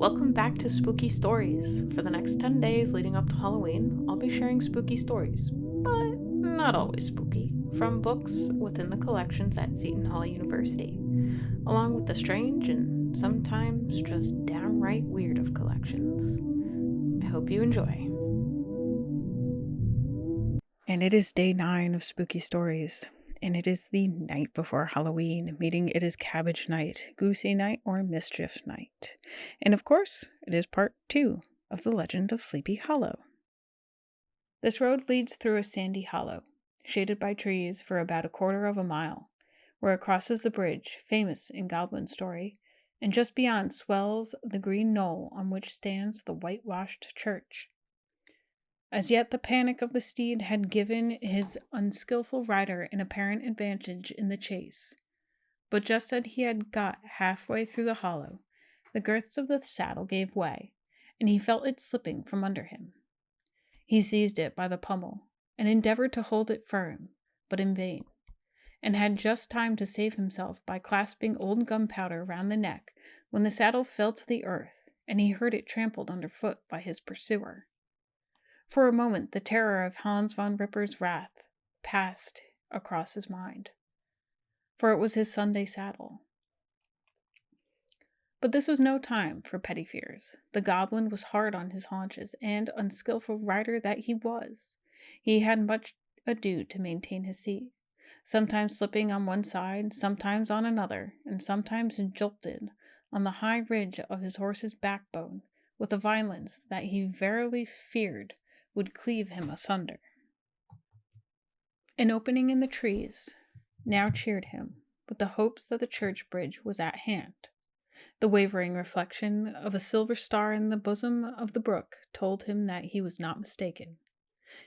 Welcome back to Spooky Stories. For the next 10 days leading up to Halloween, I'll be sharing spooky stories, but not always spooky, from books within the collections at Seton Hall University, along with the strange and sometimes just downright weird of collections. I hope you enjoy. And it is day 9 of Spooky Stories. And it is the night before Halloween, meaning it is Cabbage Night, Goosey Night, or Mischief Night. And of course, it is part 2 of the legend of Sleepy Hollow. This road leads through a sandy hollow, shaded by trees for about a quarter of a mile, where it crosses the bridge, famous in goblin story, and just beyond swells the green knoll on which stands the whitewashed church. As yet the panic of the steed had given his unskillful rider an apparent advantage in the chase. But just as he had got halfway through the hollow, the girths of the saddle gave way, and he felt it slipping from under him. He seized it by the pommel, and endeavored to hold it firm, but in vain, and had just time to save himself by clasping old gunpowder round the neck when the saddle fell to the earth, and he heard it trampled underfoot by his pursuer. For a moment the terror of Hans von Ripper's wrath passed across his mind, for it was his Sunday saddle. But this was no time for petty fears. The goblin was hard on his haunches, and, unskillful rider that he was, he had much ado to maintain his seat, sometimes slipping on one side, sometimes on another, and sometimes jolted on the high ridge of his horse's backbone with a violence that he verily feared would cleave him asunder. An opening in the trees now cheered him with the hopes that the church bridge was at hand. The wavering reflection of a silver star in the bosom of the brook told him that he was not mistaken.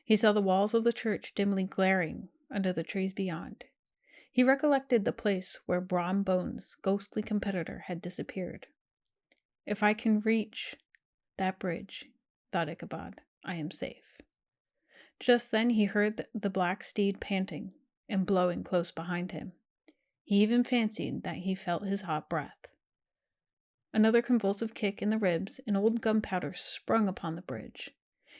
He saw the walls of the church dimly glaring under the trees beyond. He recollected the place where Brom Bones' ghostly competitor had disappeared. If I can reach that bridge, thought Ichabod, I am safe. Just then he heard the black steed panting and blowing close behind him. He even fancied that he felt his hot breath. Another convulsive kick in the ribs, and old Gunpowder sprung upon the bridge.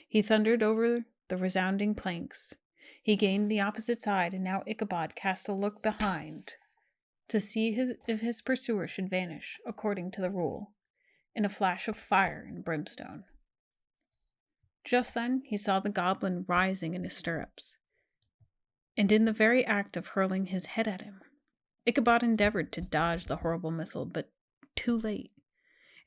He thundered over the resounding planks. He gained the opposite side, and now Ichabod cast a look behind to see if his pursuer should vanish, according to the rule, in a flash of fire and brimstone. Just then he saw the goblin rising in his stirrups, and in the very act of hurling his head at him. Ichabod endeavored to dodge the horrible missile, but too late.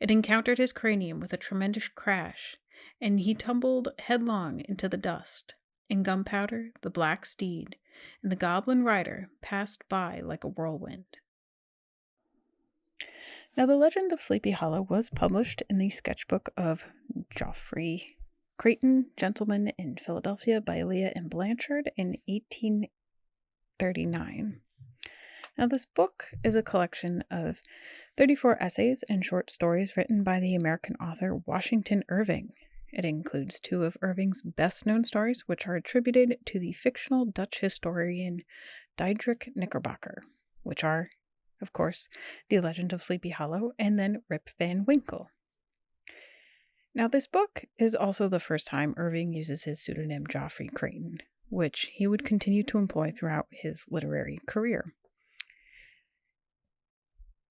It encountered his cranium with a tremendous crash, and he tumbled headlong into the dust, and Gunpowder, the black steed, and the goblin rider passed by like a whirlwind. Now, the legend of Sleepy Hollow was published in the Sketch-book of Geoffrey Crayon, Gentleman in Philadelphia by Leah and Blanchard in 1839. Now, this book is a collection of 34 essays and short stories written by the American author Washington Irving. It includes 2 of Irving's best-known stories, which are attributed to the fictional Dutch historian Diederik Knickerbocker, which are, of course, The Legend of Sleepy Hollow and then Rip Van Winkle. Now, this book is also the first time Irving uses his pseudonym Geoffrey Crayon, which he would continue to employ throughout his literary career.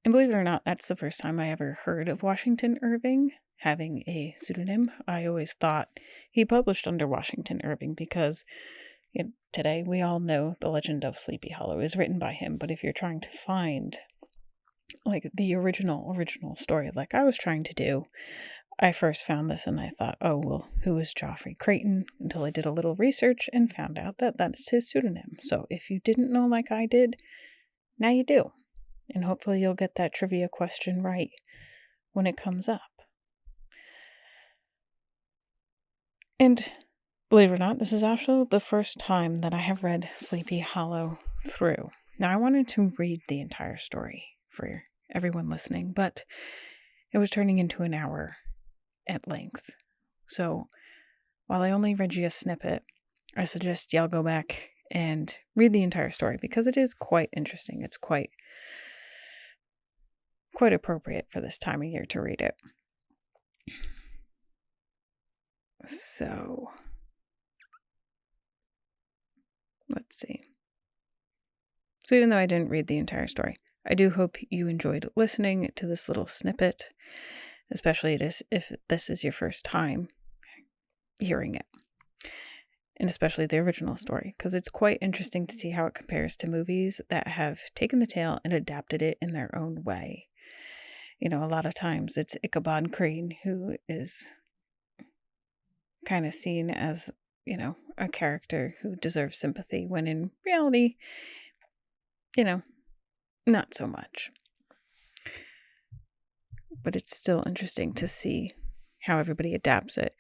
And believe it or not, that's the first time I ever heard of Washington Irving having a pseudonym. I always thought he published under Washington Irving because today we all know The Legend of Sleepy Hollow is written by him, but if you're trying to find like the original story like I was trying to do, I first found this and I thought, oh, well, who is Geoffrey Crayon? Until I did a little research and found out that that is his pseudonym. So if you didn't know like I did, now you do. And hopefully you'll get that trivia question right when it comes up. And believe it or not, this is actually the first time that I have read Sleepy Hollow through. Now, I wanted to read the entire story for everyone listening, but it was turning into an hour at length. So while I only read you a snippet, I suggest y'all go back and read the entire story because it is quite interesting. It's quite appropriate for this time of year to read it. So, let's see. So even though I didn't read the entire story, I do hope you enjoyed listening to this little snippet, especially if this is your first time hearing it. And especially the original story, because it's quite interesting to see how it compares to movies that have taken the tale and adapted it in their own way. A lot of times it's Ichabod Crane who is kind of seen as, a character who deserves sympathy, when in reality, not so much. But it's still interesting to see how everybody adapts it.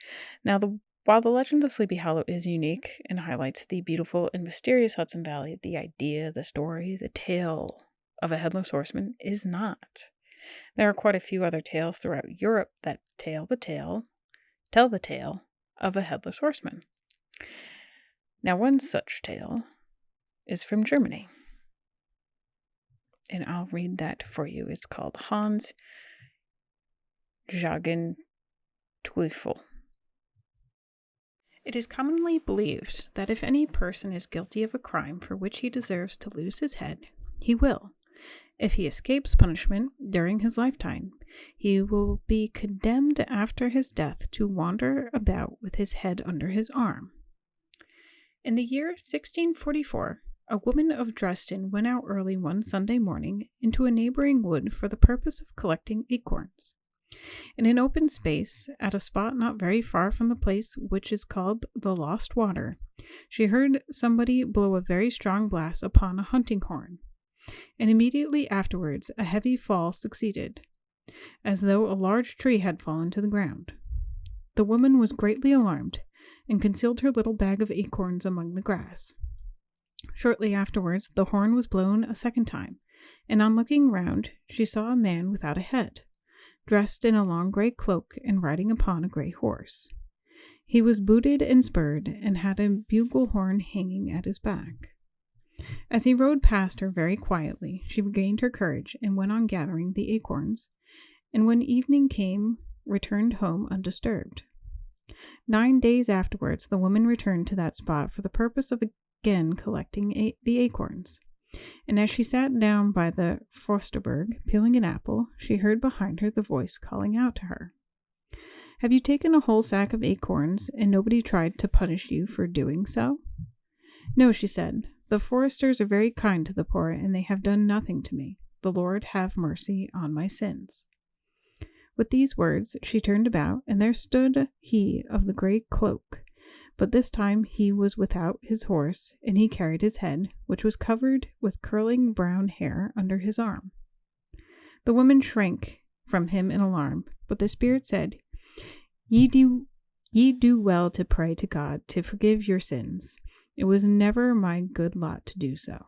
Now, while the legend of Sleepy Hollow is unique and highlights the beautiful and mysterious Hudson Valley, the idea, the story, the tale of a headless horseman is not. There are quite a few other tales throughout Europe that tell the tale of a headless horseman. Now, one such tale is from Germany. And I'll read that for you. It's called Hans Jagen Teufel. It is commonly believed that if any person is guilty of a crime for which he deserves to lose his head, he will. If he escapes punishment during his lifetime, he will be condemned after his death to wander about with his head under his arm. In the year 1644, a woman of Dresden went out early one Sunday morning into a neighboring wood for the purpose of collecting acorns. In an open space, at a spot not very far from the place which is called the Lost Water, she heard somebody blow a very strong blast upon a hunting horn, and immediately afterwards a heavy fall succeeded, as though a large tree had fallen to the ground. The woman was greatly alarmed, and concealed her little bag of acorns among the grass. Shortly afterwards the horn was blown a second time, and on looking round she saw a man without a head, dressed in a long grey cloak and riding upon a grey horse. He was booted and spurred, and had a bugle horn hanging at his back. As he rode past her very quietly, she regained her courage and went on gathering the acorns, and when evening came, returned home undisturbed. 9 days afterwards, the woman returned to that spot for the purpose of again collecting the acorns. And as she sat down by the Forsterberg, peeling an apple, she heard behind her the voice calling out to her, "Have you taken a whole sack of acorns, and nobody tried to punish you for doing so?" "No," she said. "The foresters are very kind to the poor, and they have done nothing to me. The Lord have mercy on my sins." With these words she turned about, and there stood he of the grey cloak. But this time he was without his horse, and he carried his head, which was covered with curling brown hair, under his arm. The woman shrank from him in alarm, but the spirit said, Ye do well to pray to God to forgive your sins. It was never my good lot to do so."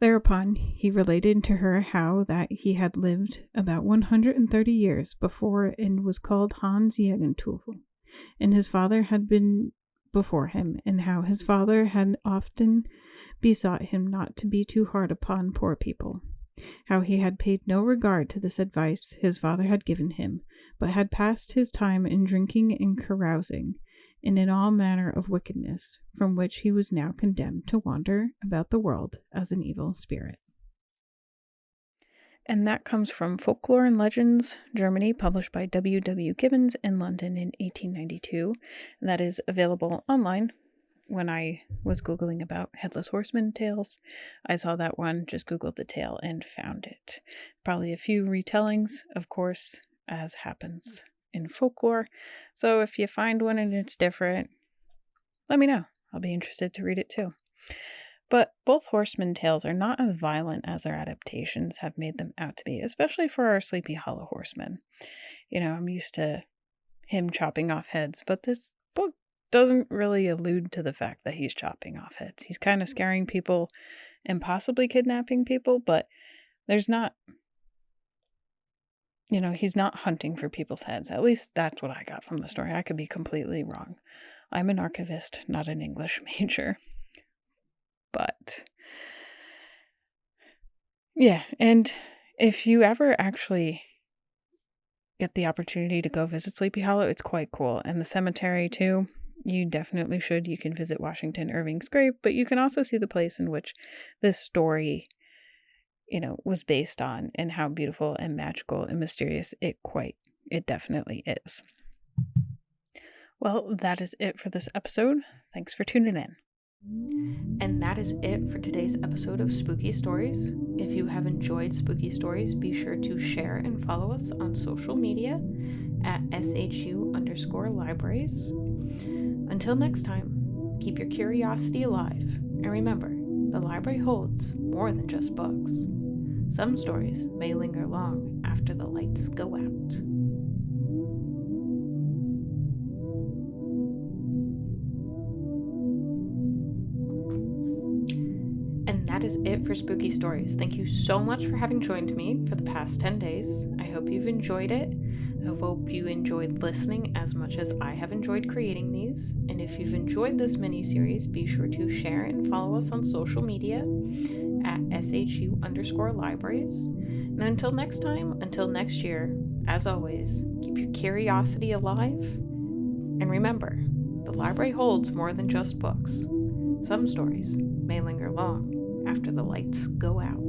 Thereupon he related to her how that he had lived about 130 years before and was called Hans Jagenteufel, and his father had been before him, and how his father had often besought him not to be too hard upon poor people, how he had paid no regard to this advice his father had given him, but had passed his time in drinking and carousing, and in all manner of wickedness, from which he was now condemned to wander about the world as an evil spirit. And that comes from Folklore and Legends, Germany, published by W. W. Gibbons in London in 1892. And that is available online. When I was Googling about Headless Horseman tales, I saw that one, just Googled the tale, and found it. Probably a few retellings, of course, as happens in folklore. So if you find one and it's different, let me know. I'll be interested to read it too. But both horseman tales are not as violent as their adaptations have made them out to be, especially for our Sleepy Hollow horseman. I'm used to him chopping off heads, but this book doesn't really allude to the fact that he's chopping off heads. He's kind of scaring people and possibly kidnapping people, but there's not, he's not hunting for people's heads. At least that's what I got from the story. I could be completely wrong. I'm an archivist, not an English major. But yeah, and if you ever actually get the opportunity to go visit Sleepy Hollow, it's quite cool. And the cemetery too, you definitely should. You can visit Washington Irving's grave, but you can also see the place in which this story, was based on, and how beautiful and magical and mysterious it definitely is. Well, that is it for this episode. Thanks for tuning in. And that is it for today's episode of Spooky Stories. If you have enjoyed Spooky Stories, be sure to share and follow us on social media at SHU_libraries. Until next time, keep your curiosity alive, and remember, the library holds more than just books. Some stories may linger long after the lights go out. And that is it for Spooky Stories. Thank you so much for having joined me for the past 10 days. I hope you've enjoyed it. I hope you enjoyed listening as much as I have enjoyed creating these. And if you've enjoyed this mini-series, be sure to share and follow us on social media at SHU_libraries. And until next time, until next year, as always, keep your curiosity alive. And remember, the library holds more than just books. Some stories may linger long after the lights go out.